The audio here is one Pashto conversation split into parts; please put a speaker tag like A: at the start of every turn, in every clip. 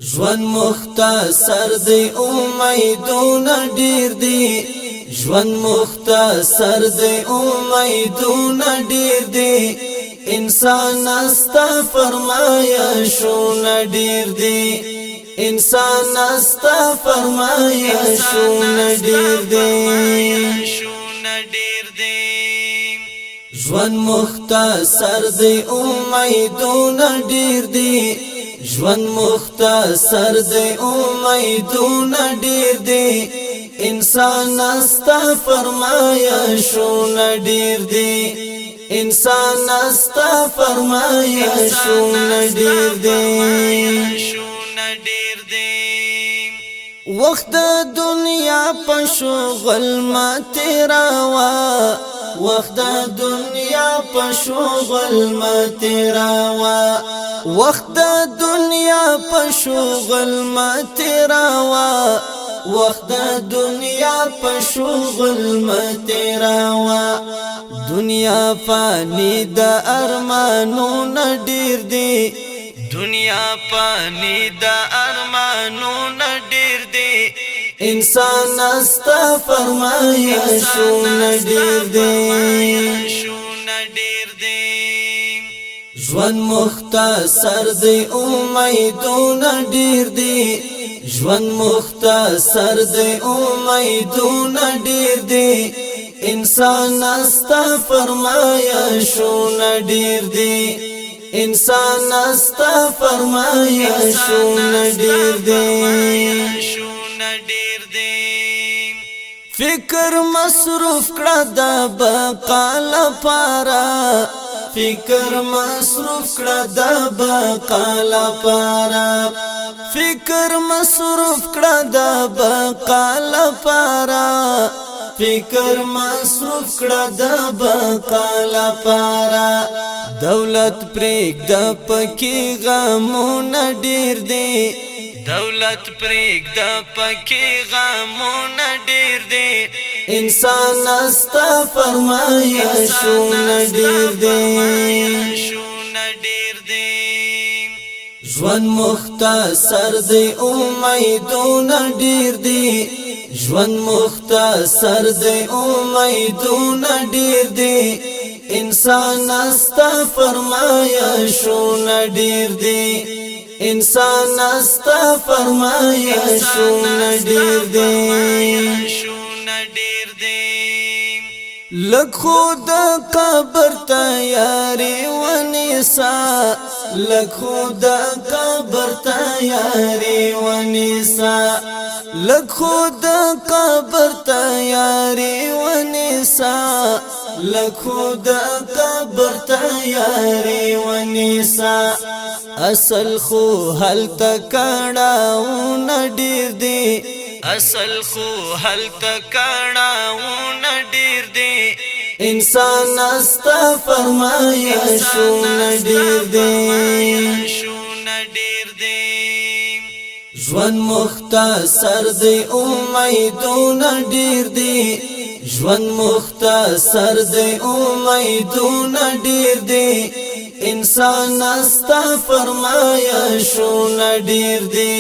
A: ژوند مختصر دی امیدونه ډیر دی ژوند مختصر دی امیدونه ډیر دی انسان استا فرمایشونه ډیر دی انسان استا فرمایشونه ډیر دی ژوند مختصر دی امیدونه ډیر دی ژوند مختصر دی امیدونه ډیر دی انسان استا فرمایشونه ډیر دی انسان استا فرمایشونه ډیر دی وخت دنیا په شغل ما تیراوا وخت دنیا په شغل ما تیراوا وخت دنیا په شغل ما تیراوا وخت دنیا په شغل ما تیراوا دنیا فانی د ارمانونه ډیر دی دنیا فانی د ارمانونه ډیر دی انسان استا فرمایشونه ډیر دی ژوند مختصر دی امیدونه ډیر دی ژوند مختصر دی امیدونه ډیر دی انسان استا فرمایشونه ډیر دی انسان استا فرمایشونه ډیر دی فکر مصروف کړه د بقا لپاره فکر مصروف کړه د بقا لپاره فکر مصروف کړه د بقا لپاره فکر مصروف کړه د بقا لپاره دولت پرېږ د پکې غمونه ډیر دی دولت پرېږ د پکې غمونه ډیر دی انسان استا فرمایشونه ډیر دی ژوند مختصر دی امیدونه ډیر دی ژوند مختصر دی امیدونه ډیر دی انسان استا فرمایشونه ډیر دی انسان استا فرمایشونه ډیر دی لک خود قبر تیاری ونیسا لک خود قبر تیاری ونیسا لک خود قبر تیاری ونیسا لک خود قبر تیاری ونیسا اصل خو حل تکړهونه ډیر دی اصل خو حل تکړهونه ډیر دی انسان استا فرمایشونه ډیر دی ژوند مختصر دی امیدونه ډیر دی ژوند مختصر دی امیدونه ډیر دی انسان استا فرمایشونه ډیر دی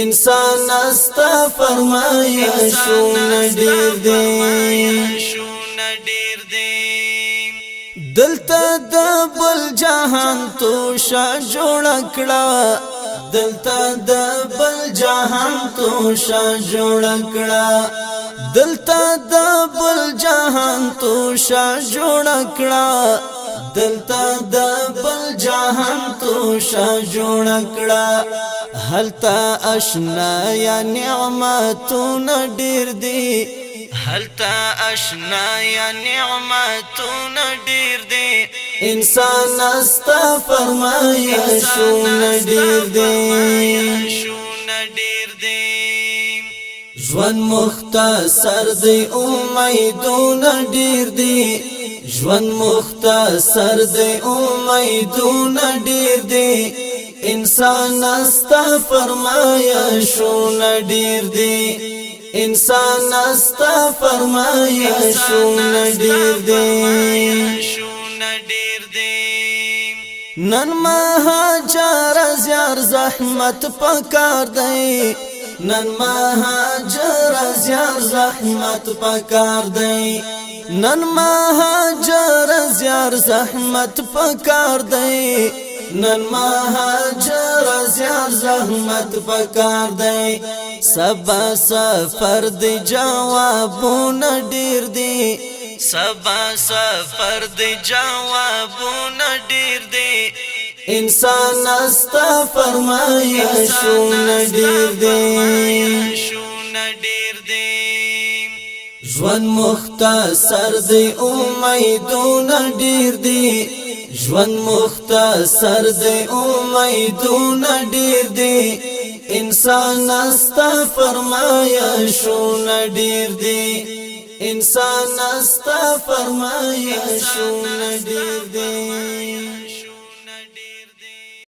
A: انسان استا فرمایشونه ډیر دی دلته د بل جهان توشه جوړ کړه دلته د بل جهان توشه جوړ کړه دلته د بل جهان توشه جوړ کړه دلته د بل جهان توشه جوړ کړه هلته اشنا یا نعمتونه ډیر دی هلته اشنا یا نعمتونه ډیر دی انسان استا فرمایشونه ډیر دی ژوند مختصر دی امیدونه ډیر دی ژوند مختصر دی امیدونه ډیر دی انسان استا فرمایشونه ډیر دی انسان استا فرمایشونه ډیر دی نن مهاجر زیار زحمت پکار دی نن مهاجر زیار زحمت پکار دی نن مهاجر زیار زحمت پکار دی نن مهاجر زیار زحمت پکار دی سبا سفر دی جوابونه ډیر دی سبا سفر دی جوابونه ډیر دی انسان استا فرمایشونه ډیر دی ژوند مختصر دی امیدونه ډیر دی ژوند مختصر دی امیدونه ډیر دی انسان استا فرمایشونه ډیر دی انسان استا فرمایشونه ډیر دی